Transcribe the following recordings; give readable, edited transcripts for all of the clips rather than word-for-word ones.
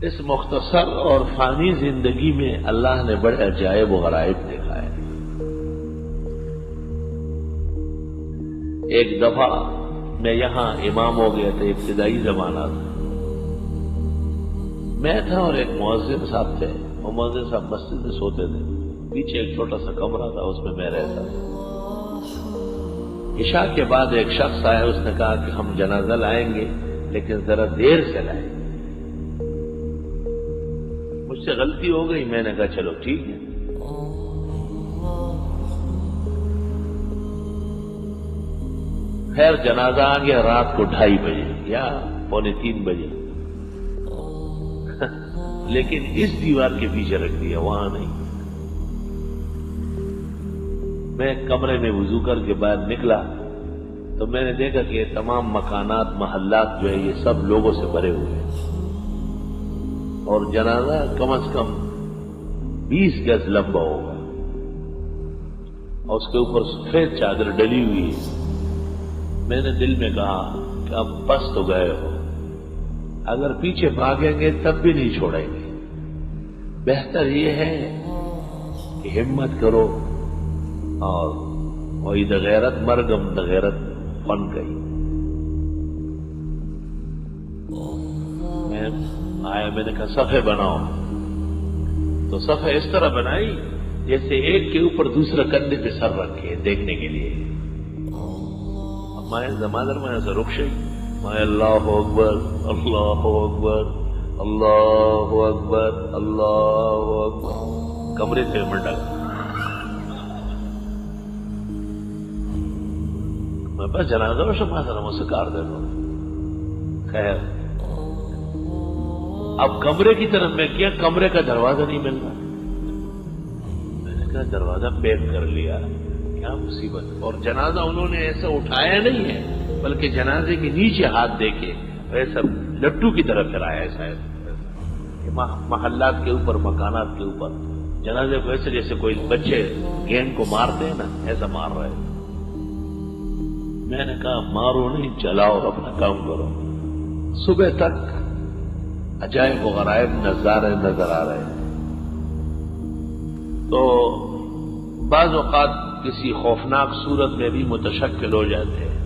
اس مختصر اور فانی زندگی میں اللہ نے بڑے عجائب و غرائب دکھائے. ایک دفعہ میں یہاں امام ہو گیا تھا، ابتدائی زمانہ تھا. میں تھا اور ایک مؤذن صاحب تھے. وہ مؤذن صاحب مسجد میں سوتے تھے، پیچھے ایک چھوٹا سا کمرہ تھا، اس میں رہتا تھا. عشاء کے بعد ایک شخص آیا، اس نے کہا کہ ہم جنازہ لائیں گے لیکن ذرا دیر سے لائیں. مجھ سے غلطی ہو گئی، میں نے کہا چلو ٹھیک ہے. خیر جنازہ آ گیا رات کو 2:30 بجے یا 2:45 بجے، لیکن اس دیوار کے پیچھے رکھ دیا، وہاں نہیں. میں کمرے میں وضو کر کے باہر نکلا تو میں نے دیکھا کہ یہ تمام مکانات محلات جو ہے یہ سب لوگوں سے بھرے ہوئے ہیں، اور جنازہ کم از کم 20 گز لمبا ہوگا، اور اس کے اوپر سفید چادر ڈلی ہوئی ہے. میں نے دل میں کہا کہ اب بس تو گئے ہو، اگر پیچھے بھاگیں گے تب بھی نہیں چھوڑیں گے. بہتر یہ ہے کہ ہمت کرو، اور وہی غیرت مرگم غیرت فن گئی. میں آیا، میں نے کہا صفحے بناؤ. تو صفحے اس طرح بنائی جیسے ایک کے اوپر دوسرا کندھے پہ سر رکھے دیکھنے کے لیے. مائیں زمادر میں ایسا رخشی مائیں اللہ اکبر اللہ اکبر اللہ اکبر اللہ اکبر. کمرے سے منڈا میں بس جنازہ و شما سر مجھ سے کار دے رہا ہوں. خیر اب کمرے کی طرف میں کیا، کمرے کا دروازہ نہیں مل رہا. میں نے کہا دروازہ پیک کر لیا، کیا مصیبت. اور جنازہ انہوں نے ایسا اٹھایا نہیں ہے، بلکہ جنازے کے نیچے ہاتھ دے کے ایسا لٹو کی طرف پھرایا. ایسا محلات کے اوپر مکانات کے اوپر جنازے کو ایسے جیسے کوئی بچے گیند کو مارتے ہیں نا، ایسا مار رہے. میں نے کہا مارو نہیں، چلاؤ اور اپنا کام کرو. صبح تک عجائب و غرائب نظارے نظر آ رہے ہیں. تو بعض اوقات کسی خوفناک صورت میں بھی متشکل ہو جاتے ہیں.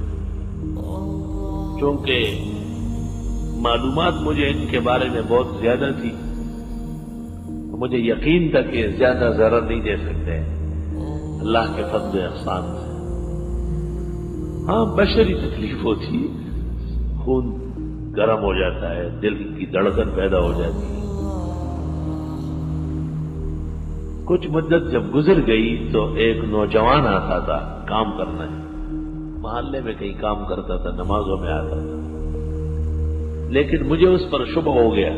چونکہ معلومات مجھے ان کے بارے میں بہت زیادہ تھی، مجھے یقین تھا کہ زیادہ ضرر نہیں دے سکتے اللہ کے فضل احسان سے. ہاں بشری تکلیف ہوتی ہے، خون گرم ہو جاتا ہے، دل کی دھڑکن پیدا ہو جاتی ہے. کچھ مدت جب گزر گئی تو ایک نوجوان آتا تھا کام کرنا ہے، محلے میں کہیں کام کرتا تھا، نمازوں میں آتا تھا. لیکن مجھے اس پر شبہ ہو گیا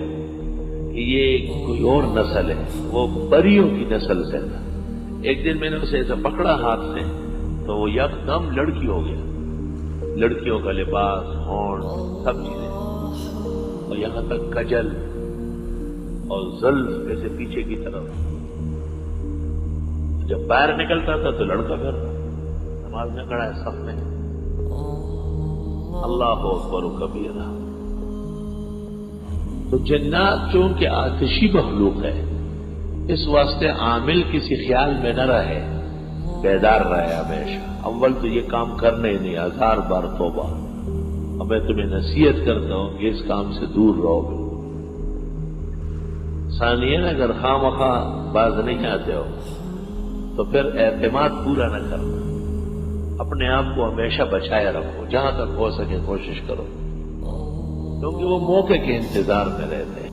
کہ یہ کوئی اور نسل ہے، وہ پریوں کی نسل سے تھا. ایک دن میں نے اسے ایسا پکڑا ہاتھ سے تو وہ یکدم لڑکی ہو گیا. لڑکیوں کا لباس، ہونٹ، سب چیزیں، اور یہاں تک کجل اور زلف ایسے پیچھے کی طرف. جب باہر نکلتا تھا تو لڑکا پھر نماز میں کھڑا ہے صف میں، اللہ اکبر و کبیرہ. تو جنات چونکہ آتشی مخلوق ہے، اس واسطے عامل کسی خیال میں نہ رہے، بیدار رہے ہمیشہ. اول تو یہ کام کرنے نہیں، 1000 بار توبہ. اب میں تمہیں نصیحت کرتا ہوں کہ اس کام سے دور رہو. ثانیاً اگر خواہ مخواہ باز نہیں آتے ہو تو پھر اعتماد پورا نہ کرنا، اپنے آپ کو ہمیشہ بچائے رکھو، جہاں تک ہو سکے کوشش کرو، کیونکہ وہ موقع کے انتظار میں رہتے ہیں.